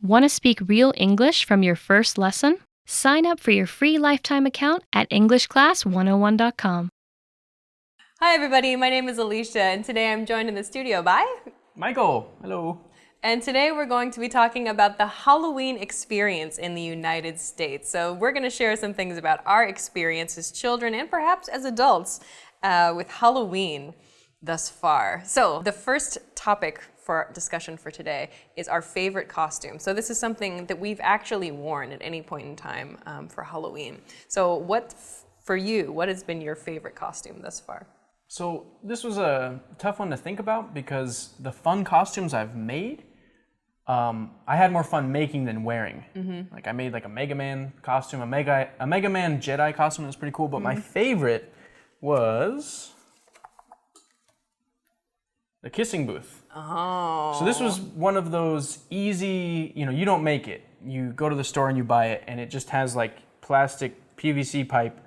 Want to speak real English from your first lesson? Sign up for your free lifetime account at EnglishClass101.com. Hi everybody, my name is Alisha and today I'm joined in the studio by Michael. Hello. And today we're going to be talking about the Halloween experience in the United States. So we're going to share some things about our experience as children and perhaps as adults with Halloween thus far. So the first topic for discussion for today is our favorite costume. So this is something that we've actually worn at any point in time for Halloween. So for you, what has been your favorite costume thus far? So this was a tough one to think about because the fun costumes I've made, I had more fun making than wearing. Mm-hmm. Like I made like a Mega Man costume, a Mega Man Jedi costume that was pretty cool, but my favorite was the kissing booth. Oh. So this was one of those easy, you don't make it. You go to the store and you buy it, and it just has like plastic PVC pipe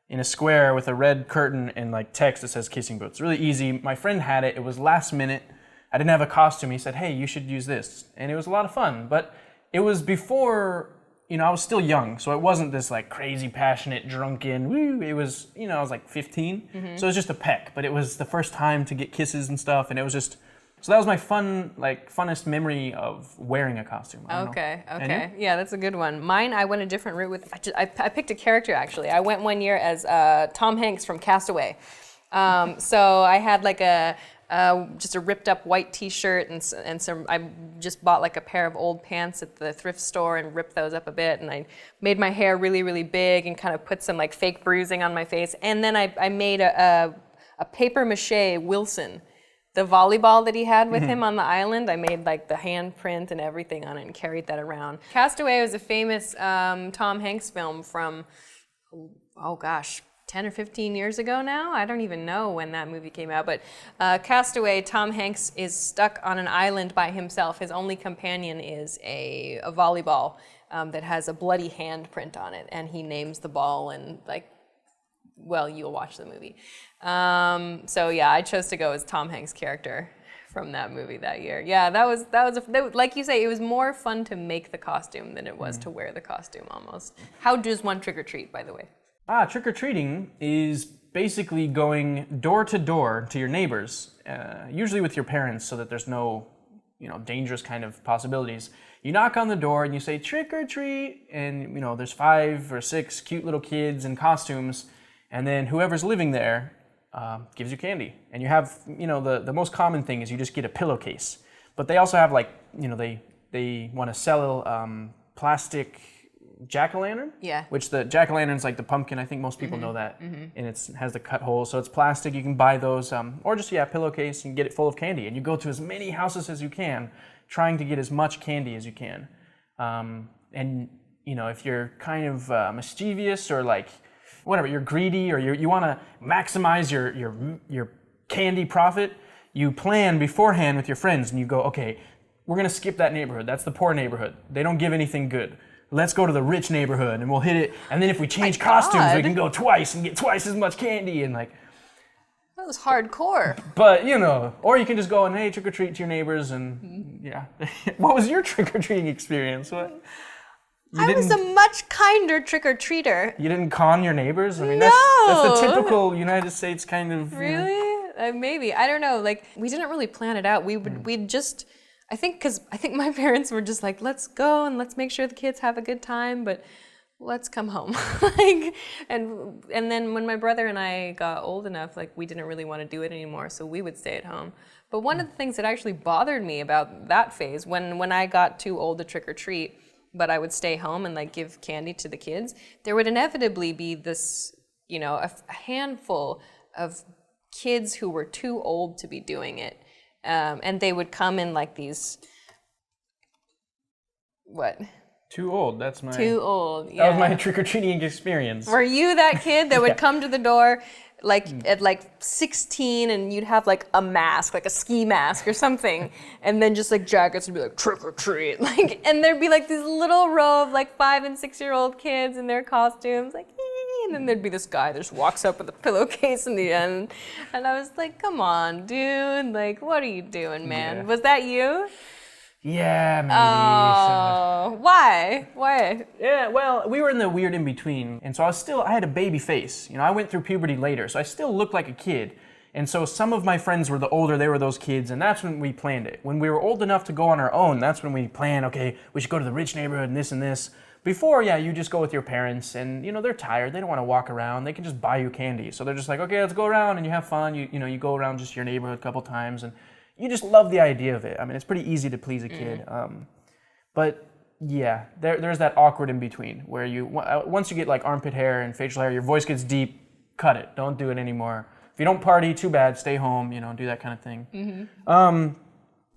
in a square with a red curtain and like text that says kissing booth. It's really easy. My friend had it. It was last minute. I didn't have a costume. He said, hey, you should use this. And it was a lot of fun. But it was before, I was still young. So it wasn't this like crazy, passionate, drunken, woo. It was, I was like 15. Mm-hmm. So it was just a peck. But it was the first time to get kisses and stuff. And it was just... So that was my funnest memory of wearing a costume. Okay. Yeah, that's a good one. Mine, I went a different route with, I picked a character actually. I went one year as Tom Hanks from Castaway. So I had like just a ripped up white t-shirt and some, I just bought like a pair of old pants at the thrift store and ripped those up a bit. And I made my hair really, really big and kind of put some like fake bruising on my face. And then I made a paper mache Wilson. The volleyball that he had with him on the island, I made like the handprint and everything on it and carried that around. Castaway was a famous Tom Hanks film from, 10 or 15 years ago now? I don't even know when that movie came out, but Castaway, Tom Hanks is stuck on an island by himself. His only companion is a volleyball that has a bloody handprint on it, and he names the ball and you'll watch the movie. So yeah, I chose to go as Tom Hanks' character from that movie that year. Yeah, that was like you say, it was more fun to make the costume than it was to wear the costume almost. How does one trick or treat, by the way? Trick-or-treating is basically going door to door to your neighbors, usually with your parents so that there's no, dangerous kind of possibilities. You knock on the door and you say, trick or treat, and, there's 5 or 6 cute little kids in costumes, and then whoever's living there gives you candy. And you have, the most common thing is you just get a pillowcase. But they also have they want to sell plastic jack-o'-lantern. Yeah. Which the jack-o'-lantern's like the pumpkin. I think most people know that. Mm-hmm. And it has the cut holes. So it's plastic. You can buy those. Or just, pillowcase and get it full of candy. And you go to as many houses as you can, trying to get as much candy as you can. And, if you're kind of mischievous or whatever, you're greedy or you want to maximize your candy profit, you plan beforehand with your friends and you go, okay, we're going to skip that neighborhood. That's the poor neighborhood. They don't give anything good. Let's go to the rich neighborhood and we'll hit it. And then if we change costumes, we can go twice and get twice as much candy and That was hardcore. But, or you can just go and, hey, trick-or-treat to your neighbors and, yeah. What was your trick-or-treating experience? I was a much kinder trick-or-treater. You didn't con your neighbors? I mean, No. that's the typical United States kind of... Really? Maybe. I don't know. We didn't really plan it out. We'd just... I think my parents were just like, let's go and let's make sure the kids have a good time, but let's come home. And then when my brother and I got old enough, we didn't really want to do it anymore, so we would stay at home. But one of the things that actually bothered me about that phase, when I got too old to trick-or-treat, but I would stay home and give candy to the kids, there would inevitably be this, a handful of kids who were too old to be doing it. And they would come in these, what? Too old, that's my... Too old, yeah. That was my trick-or-treating experience. Were you that kid that would come to the door at 16 and you'd have a mask, a ski mask or something, and then just jackets would be trick or treat, and there'd be this little row of 5 and 6-year-old kids in their costumes, and then there'd be this guy that just walks up with a pillowcase in the end, and I was like, come on, dude, what are you doing, man? Yeah. Was that you? Yeah, maybe. Why? Why? Yeah, well, we were in the weird in-between, and so I had a baby face. You know, I went through puberty later, so I still looked like a kid. And so some of my friends were the older, they were those kids, and that's when we planned it. When we were old enough to go on our own, that's when we planned, okay, we should go to the rich neighborhood and this and this. Before, yeah, you just go with your parents, and you know, they're tired, they don't want to walk around, they can just buy you candy. So they're just like, okay, let's go around and you have fun. You go around just your neighborhood a couple times, and you just love the idea of it. I mean, it's pretty easy to please a kid. But yeah, there's that awkward in between where once you get like armpit hair and facial hair, your voice gets deep, cut it, don't do it anymore. If you don't party, too bad, stay home, do that kind of thing.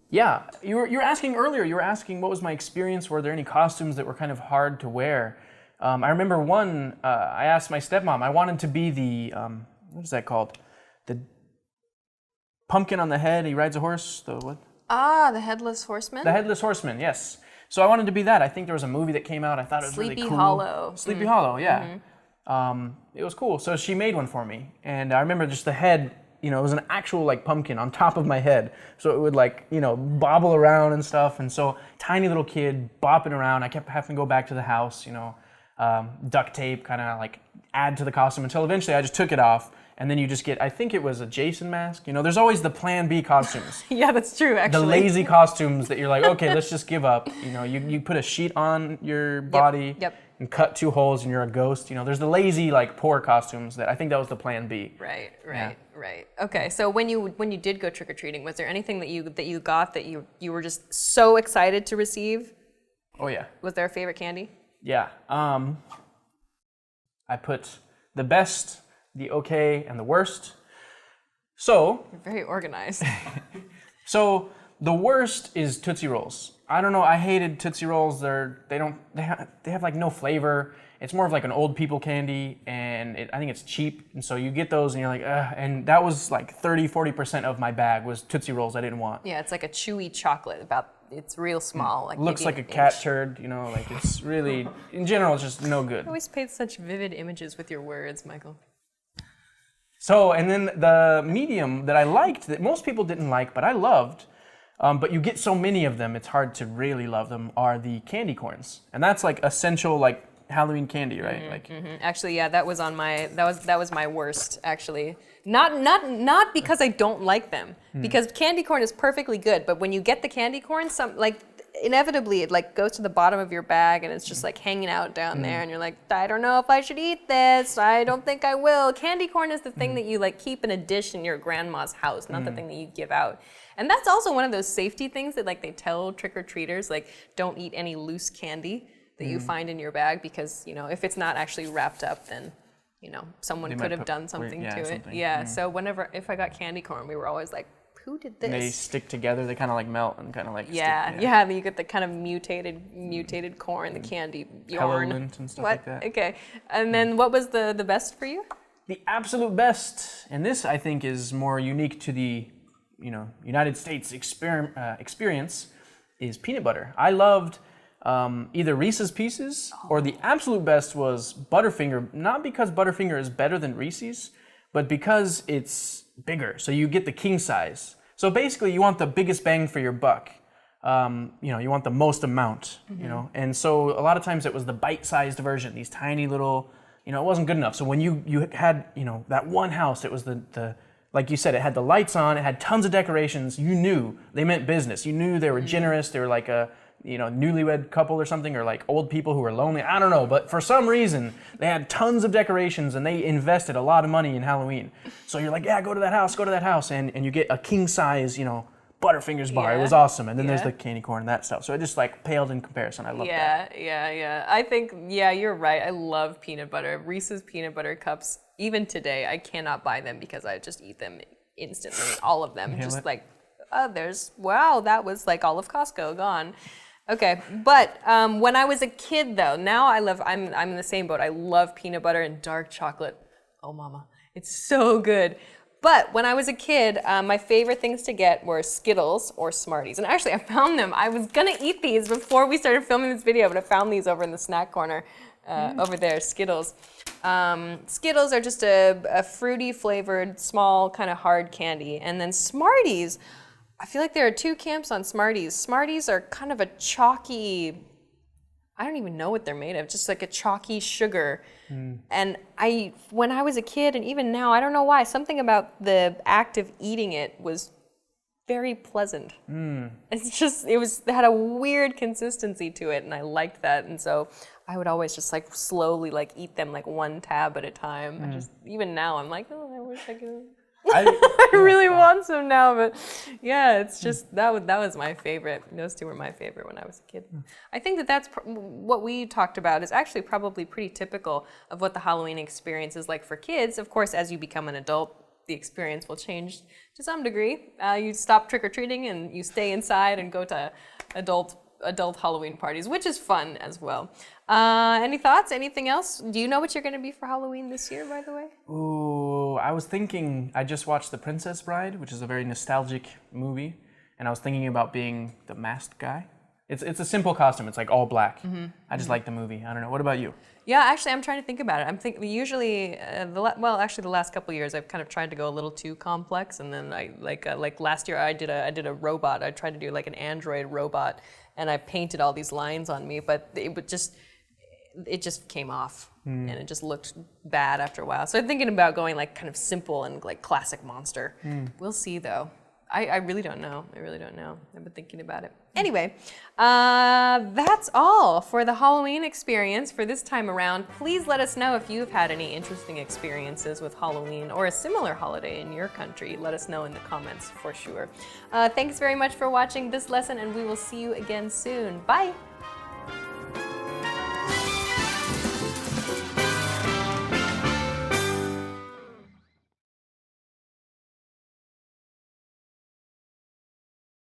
Yeah, you were asking earlier, what was my experience? Were there any costumes that were kind of hard to wear? I remember one, I asked my stepmom, I wanted to be the, what is that called? The pumpkin on the head, he rides a horse, the what? Ah, the Headless Horseman? The Headless Horseman, yes. So I wanted to be that. I think there was a movie that came out, I thought it was really cool. Sleepy Hollow. Sleepy Hollow, yeah. It was cool. So she made one for me. And I remember just the head, it was an actual like pumpkin on top of my head. So it would like, bobble around and stuff. And so tiny little kid bopping around. I kept having to go back to the house, duct tape, kind of like add to the costume until eventually I just took it off. And then you just get, I think it was a Jason mask. There's always the plan B costumes. Yeah, that's true, actually. The lazy costumes that you're like, okay, let's just give up. You put a sheet on your body. Yep. And cut 2 holes and you're a ghost. There's the lazy, like, poor costumes that I think that was the plan B. Right. Okay, so when you did go trick-or-treating, was there anything that you got that you were just so excited to receive? Oh, yeah. Was there a favorite candy? Yeah. I put the best, the okay, and the worst. So... You're very organized. So, the worst is Tootsie Rolls. I don't know, I hated Tootsie Rolls. They have like no flavor. It's more of like an old people candy, and I think it's cheap. And so you get those and you're like, ugh. And that was like 30-40% of my bag was Tootsie Rolls I didn't want. Yeah, it's like a chewy chocolate. It's real small. Like looks like a cat turd, like it's really, in general, it's just no good. You always paint such vivid images with your words, Michael. So, and then the medium that I liked, that most people didn't like, but I loved, but you get so many of them, it's hard to really love them, are the candy corns. And that's like essential, like Halloween candy, right? Actually, yeah, that was my worst, actually. Not because I don't like them, because candy corn is perfectly good, but when you get the candy corn, inevitably it like goes to the bottom of your bag and it's just like hanging out down there and you're like, I don't know if I should eat this, I don't think I will. Candy corn is the thing that you like keep in a dish in your grandma's house, not the thing that you give out. And that's also one of those safety things that like they tell trick-or-treaters, like don't eat any loose candy that you find in your bag because, if it's not actually wrapped up, then someone could have done something to it. Yeah, so if I got candy corn, we were always like, who did this? And they stick together, they kind of like melt and kind of like Yeah, you get the kind of mutated corn, the candy yarn. Pelament and stuff like that. Okay, and then what was the best for you? The absolute best, and this I think is more unique to the United States experience, is peanut butter. I loved either Reese's Pieces or the absolute best was Butterfinger, not because Butterfinger is better than Reese's, but because it's bigger. So you get the king size. So basically you want the biggest bang for your buck. You want the most amount, and so a lot of times it was the bite-sized version, these tiny little, it wasn't good enough. So when you had, that one house, it was the like you said, it had the lights on, it had tons of decorations, you knew they meant business. You knew they were generous, they were like a, newlywed couple or something, or like old people who were lonely, I don't know, but for some reason, they had tons of decorations and they invested a lot of money in Halloween. So you're like, yeah, go to that house, and you get a king size, Butterfingers bar. It was awesome. And then there's the candy corn and that stuff. So it just like paled in comparison. I love that. Yeah. I think, you're right. I love peanut butter. Reese's peanut butter cups, even today, I cannot buy them because I just eat them instantly, all of them. Just like, that was like all of Costco gone. Okay, but when I was a kid though, now I'm in the same boat. I love peanut butter and dark chocolate. Oh mama, it's so good. But when I was a kid, my favorite things to get were Skittles or Smarties. And actually I found them. I was gonna eat these before we started filming this video, but I found these over in the snack corner over there, Skittles. Skittles are just a fruity flavored, small, kind of hard candy. And then Smarties, I feel like there are two camps on Smarties. Smarties are kind of a chalky, I don't even know what they're made of, just like a chalky sugar. And when I was a kid, and even now, I don't know why, something about the act of eating it was very pleasant. It had a weird consistency to it, and I liked that. And so I would always just like slowly like eat them like one tab at a time. Even now, I'm like, oh, I wish I could. I really want some now, but yeah, it's just that was my favorite. Those two were my favorite when I was a kid. I think that's what we talked about is actually probably pretty typical of what the Halloween experience is like for kids. Of course, as you become an adult, the experience will change to some degree. You stop trick-or-treating and you stay inside and go to adult Halloween parties, which is fun as well. Any thoughts? Anything else? Do you know what you're going to be for Halloween this year, by the way? Ooh, I was thinking, I just watched The Princess Bride, which is a very nostalgic movie, and I was thinking about being the masked guy. It's a simple costume. It's like all black. I just like the movie. I don't know. What about you? Yeah, actually, I'm trying to think about it. I'm thinking usually, actually, the last couple of years, I've kind of tried to go a little too complex, and then I like last year, I did a robot. I tried to do like an android robot, and I painted all these lines on me, but it just came off, and it just looked bad after a while. So I'm thinking about going like kind of simple and like classic monster. We'll see though. I really don't know. I've been thinking about it. Anyway, that's all for the Halloween experience for this time around. Please let us know if you've had any interesting experiences with Halloween or a similar holiday in your country. Let us know in the comments for sure. Thanks very much for watching this lesson, and we will see you again soon. Bye.